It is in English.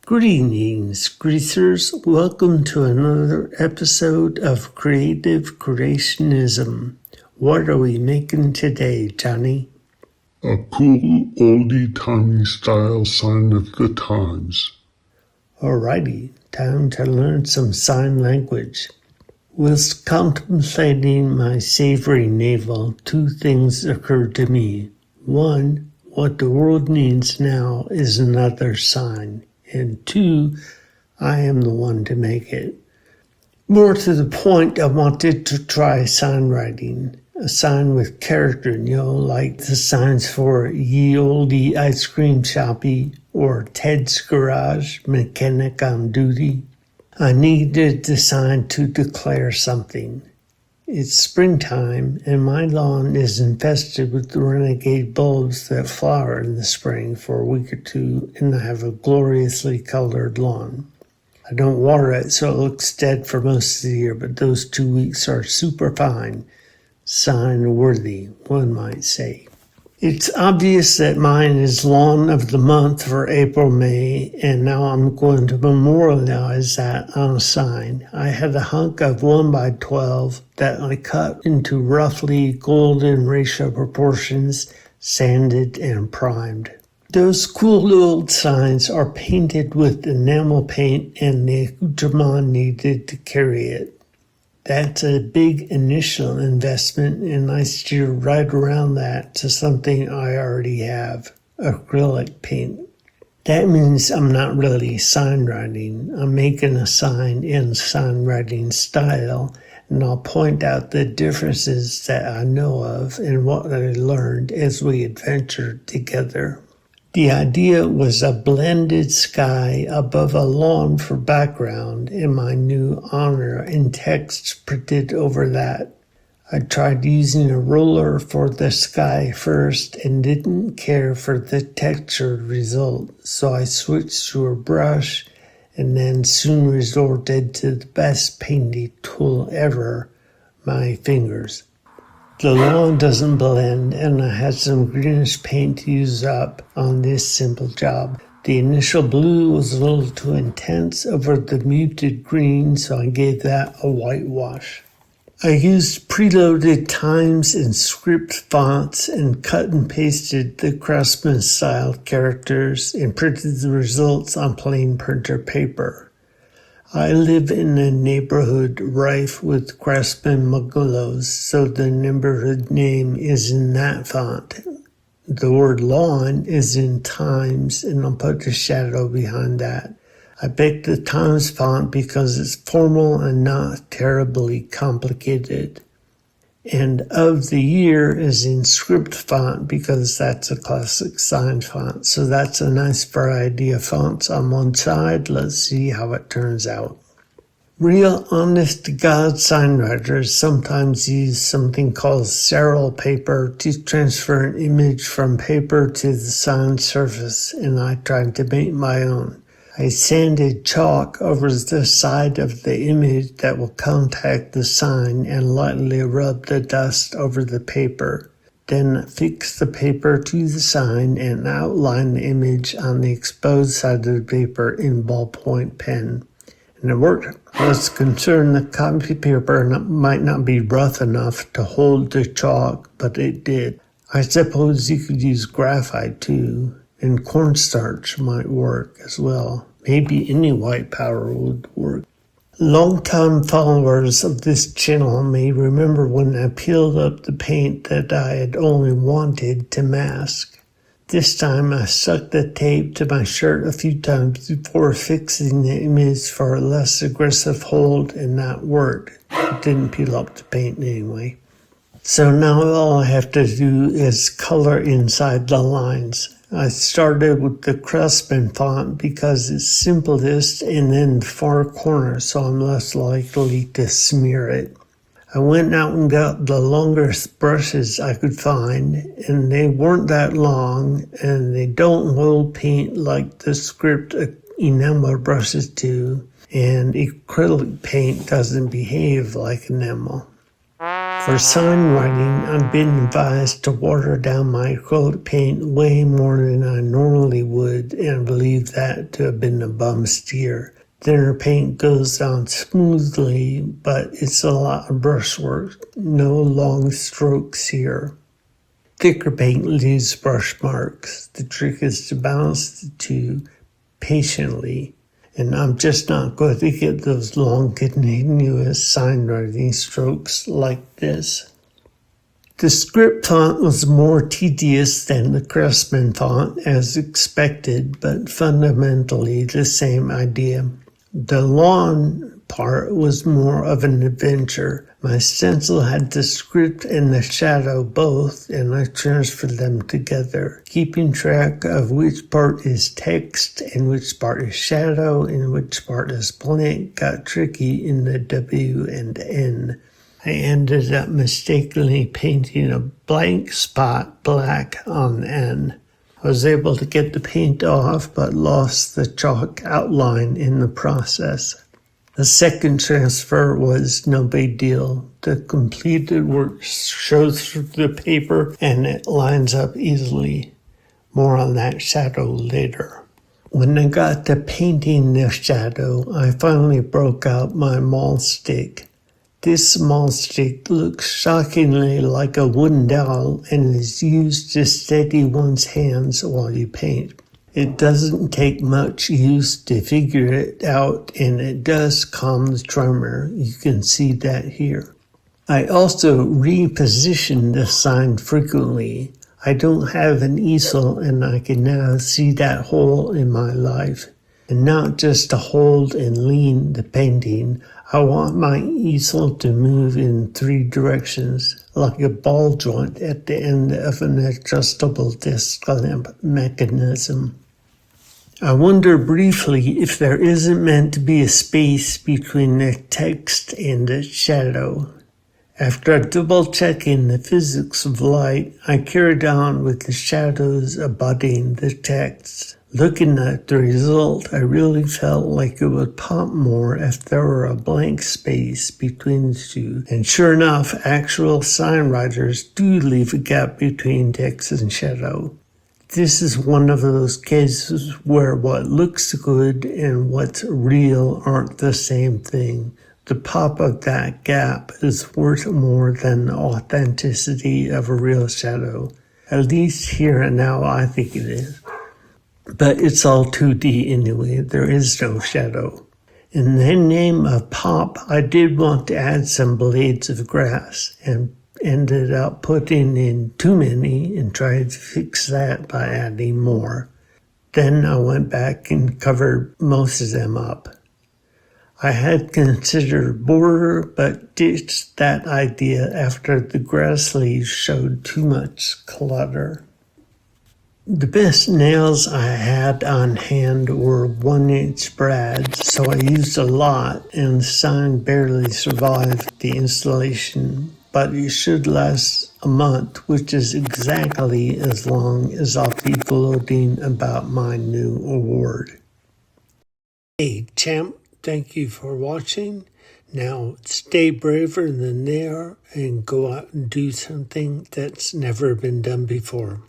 Greetings, greasers. Welcome to another episode of Creative Creationism. What are we making today, Johnny? A cool oldie-timey style sign of the times. Alrighty, time to learn some sign language. Whilst contemplating my savory navel, two things occurred to me. One, what the world needs now is another sign. And two, I am the one to make it. More to the point, I wanted to try sign writing, a sign with character, like the signs for Ye Olde Ice Cream Shoppy or Ted's Garage, Mechanic on Duty. I needed the sign to declare something. It's springtime, and my lawn is infested with the renegade bulbs that flower in the spring for a week or two, and I have a gloriously colored lawn. I don't water it, so it looks dead for most of the year, but those 2 weeks are super fine. Sign-worthy, one might say. It's obvious that mine is lawn of the month for April, May, and now I'm going to memorialize that on a sign. I had a hunk of 1x12 that I cut into roughly golden ratio proportions, sanded and primed. Those cool old signs are painted with enamel paint and the accoutrement needed to carry it. That's a big initial investment, and I steer right around that to something I already have, acrylic paint. That means I'm not really sign writing. I'm making a sign in sign writing style, and I'll point out the differences that I know of and what I learned as we adventured together. The idea was a blended sky above a lawn for background and my new honor and text printed over that. I tried using a roller for the sky first and didn't care for the textured result, so I switched to a brush and then soon resorted to the best painting tool ever, my fingers. The lawn doesn't blend, and I had some greenish paint to use up on this simple job. The initial blue was a little too intense over the muted green, so I gave that a whitewash. I used preloaded Times and script fonts and cut and pasted the Craftsman-style characters and printed the results on plain printer paper. I live in a neighborhood rife with Craftsman Muggalos, so the neighborhood name is in that font. The word lawn is in Times, and I'll put a shadow behind that. I picked the Times font because it's formal and not terribly complicated. And of the year is in script font because that's a classic sign font. So that's a nice variety of fonts on one side. Let's see how it turns out. Real honest-to-God sign writers sometimes use something called sterile paper to transfer an image from paper to the sign surface, and I tried to make my own. I sanded chalk over the side of the image that will contact the sign and lightly rub the dust over the paper. Then fix the paper to the sign and outline the image on the exposed side of the paper in ballpoint pen. And it worked. I was concerned the copy paper might not be rough enough to hold the chalk, but it did. I suppose you could use graphite too. And cornstarch might work as well. Maybe any white powder would work. Longtime followers of this channel may remember when I peeled up the paint that I had only wanted to mask. This time I stuck the tape to my shirt a few times before fixing the image for a less aggressive hold, and that worked. It didn't peel up the paint anyway. So now all I have to do is color inside the lines. I started with the Craftsman font because it's simplest and then the far corner, so I'm less likely to smear it. I went out and got the longest brushes I could find, and they weren't that long, and they don't hold paint like the script enamel brushes do, and acrylic paint doesn't behave like enamel. For sign writing, I've been advised to water down my acrylic paint way more than I normally would, and I believe that to have been a bum steer. Thinner paint goes down smoothly, but it's a lot of brushwork. No long strokes here. Thicker paint leaves brush marks. The trick is to balance the two patiently, and I'm just not going to get those long continuous sign writing strokes like this. The script font was more tedious than the Craftsman font as expected, but fundamentally the same idea. The lawn part was more of an adventure. My stencil had the script and the shadow both, and I transferred them together. Keeping track of which part is text and which part is shadow and which part is blank got tricky in the W and N. I ended up mistakenly painting a blank spot black on N. I was able to get the paint off, but lost the chalk outline in the process. The second transfer was no big deal. The completed work shows through the paper and it lines up easily. More on that shadow later. When I got to painting the shadow, I finally broke out my maul stick. This maul stick looks shockingly like a wooden dowel and is used to steady one's hands while you paint. It doesn't take much use to figure it out, and it does calm the tremor. You can see that here. I also reposition the sign frequently. I don't have an easel, and I can now see that hole in my life. And not just to hold and lean the painting. I want my easel to move in 3 directions, like a ball joint at the end of an adjustable disc lamp mechanism. I wonder briefly if there isn't meant to be a space between the text and the shadow. After double-checking the physics of light, I carried on with the shadows abutting the text. Looking at the result, I really felt like it would pop more if there were a blank space between the two. And sure enough, actual sign writers do leave a gap between text and shadow. This is one of those cases where what looks good and what's real aren't the same thing. The pop of that gap is worth more than the authenticity of a real shadow. At least here and now I think it is. But it's all 2D anyway, there is no shadow. In the name of pop, I did want to add some blades of grass and ended up putting in too many and tried to fix that by adding more. Then I went back and covered most of them up. I had considered border, but ditched that idea after the grass leaves showed too much clutter. The best nails I had on hand were 1-inch brads, so I used a lot and the sign barely survived the installation, but it should last a month, which is exactly as long as I'll be gloating about my new award. Hey champ, thank you for watching. Now stay braver than they are and go out and do something that's never been done before.